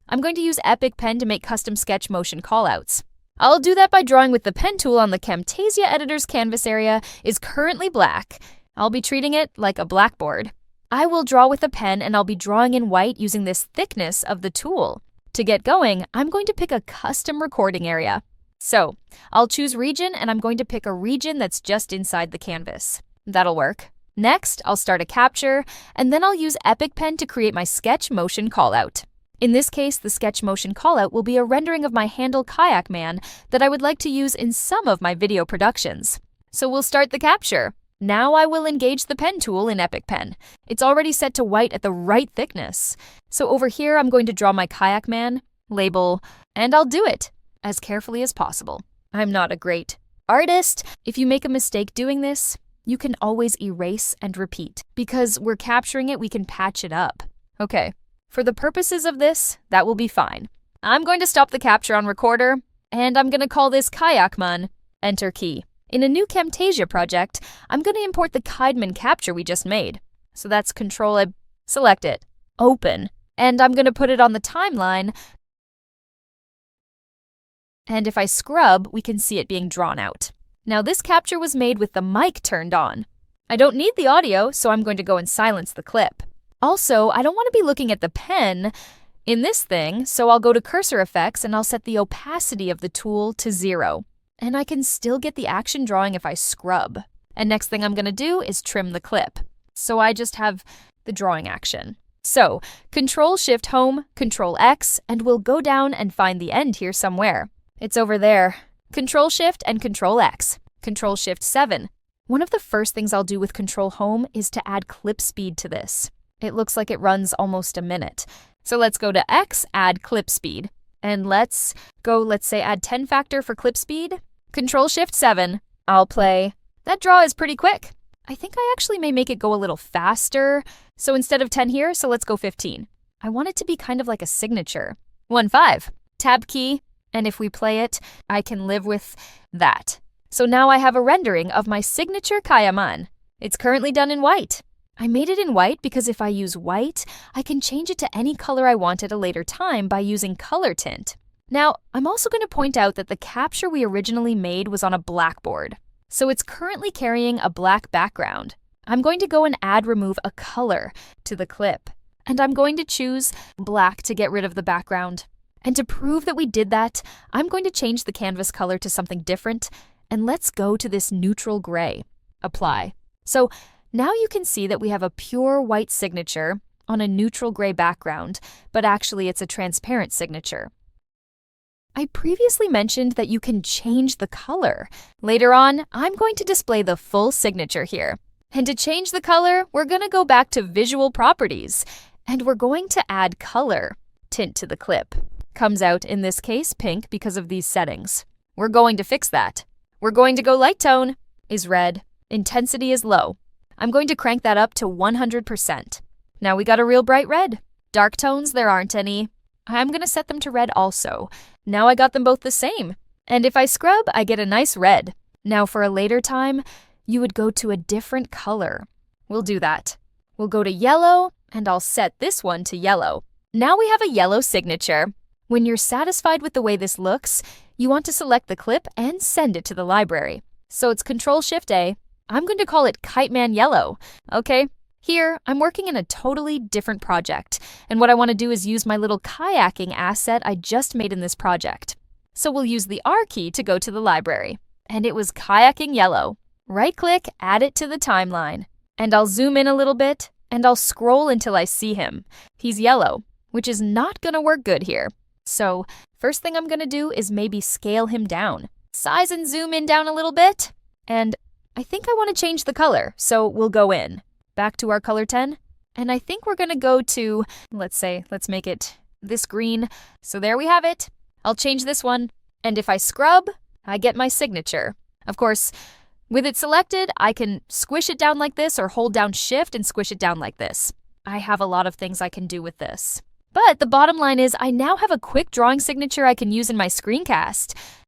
I'm going to use Epic Pen to make custom sketch motion callouts. I'll do that by drawing with the pen tool on the Camtasia editor's canvas area is currently black. I'll be treating it like a blackboard. I will draw with a pen and I'll be drawing in white using this thickness of the tool. To get going, I'm going to pick a custom recording area. So, I'll choose region and I'm going to pick a region that's just inside the canvas. That'll work. Next, I'll start a capture, and then I'll use Epic Pen to create my sketch motion callout. In this case, the sketch motion callout will be a rendering of my handle kayak man that I would like to use in some of my video productions. So we'll start the capture. Now I will engage the pen tool in Epic Pen. It's already set to white at the right thickness. So over here, I'm going to draw my kayak man, label, and I'll do it as carefully as possible. I'm not a great artist. If you make a mistake doing this, you can always erase and repeat. Because we're capturing it, we can patch it up. Okay, for the purposes of this, that will be fine. I'm going to stop the capture on recorder, and I'm going to call this kayakman, enter key. In a new Camtasia project, I'm going to import the Kaidman capture we just made. So that's Control, select it, open, and I'm going to put it on the timeline. And if I scrub, we can see it being drawn out. Now this capture was made with the mic turned on. I don't need the audio, so I'm going to go and silence the clip. Also, I don't want to be looking at the pen in this thing, so I'll go to cursor effects and I'll set the opacity of the tool to 0. And I can still get the action drawing if I scrub. And next thing I'm going to do is trim the clip. So I just have the drawing action. So, Control-Shift-Home, Control-X, and we'll go down and find the end here somewhere. It's over there. Control-Shift and Control-X. Control-Shift-7. One of the first things I'll do with Control-Home is to add clip speed to this. It looks like it runs almost a minute. So let's go to X, add clip speed. And let's say add 10 factor for clip speed. Control-Shift-7. I'll play. That draw is pretty quick. I think I actually may make it go a little faster. So instead of 10 here, so let's go 15. I want it to be kind of like a signature. 1-5. Tab key. And if we play it, I can live with that. So now I have a rendering of my signature kayaman. It's currently done in white. I made it in white because if I use white, I can change it to any color I want at a later time by using color tint. Now, I'm also going to point out that the capture we originally made was on a blackboard. So it's currently carrying a black background. I'm going to go and remove a color to the clip. And I'm going to choose black to get rid of the background. And to prove that we did that, I'm going to change the canvas color to something different, and let's go to this neutral gray. Apply. So now you can see that we have a pure white signature on a neutral gray background, but actually it's a transparent signature. I previously mentioned that you can change the color. Later on, I'm going to display the full signature here. And to change the color, we're going to go back to Visual Properties, and we're going to add color tint to the clip. Comes out, in this case, pink because of these settings. We're going to fix that. We're going to go light tone is red, intensity is low. I'm going to crank that up to 100%. Now we got a real bright red. Dark tones, there aren't any. I'm going to set them to red also. Now I got them both the same. And if I scrub, I get a nice red. Now for a later time, you would go to a different color. We'll do that. We'll go to yellow, and I'll set this one to yellow. Now we have a yellow signature. When you're satisfied with the way this looks, you want to select the clip and send it to the library. So it's Control-Shift-A. I'm going to call it Kiteman Yellow. Okay, here I'm working in a totally different project, and what I want to do is use my little kayaking asset I just made in this project. So we'll use the R key to go to the library. And it was Kayaking Yellow. Right-click, add it to the timeline. And I'll zoom in a little bit, and I'll scroll until I see him. He's yellow, which is not going to work good here. So, first thing I'm going to do is maybe scale him down. Size and zoom in down a little bit. And I think I want to change the color, so we'll go in. Back to our color 10. And I think we're going to go to, let's make it this green. So there we have it. I'll change this one. And if I scrub, I get my signature. Of course, with it selected, I can squish it down like this or hold down Shift and squish it down like this. I have a lot of things I can do with this. But the bottom line is I now have a quick drawing signature I can use in my screencast.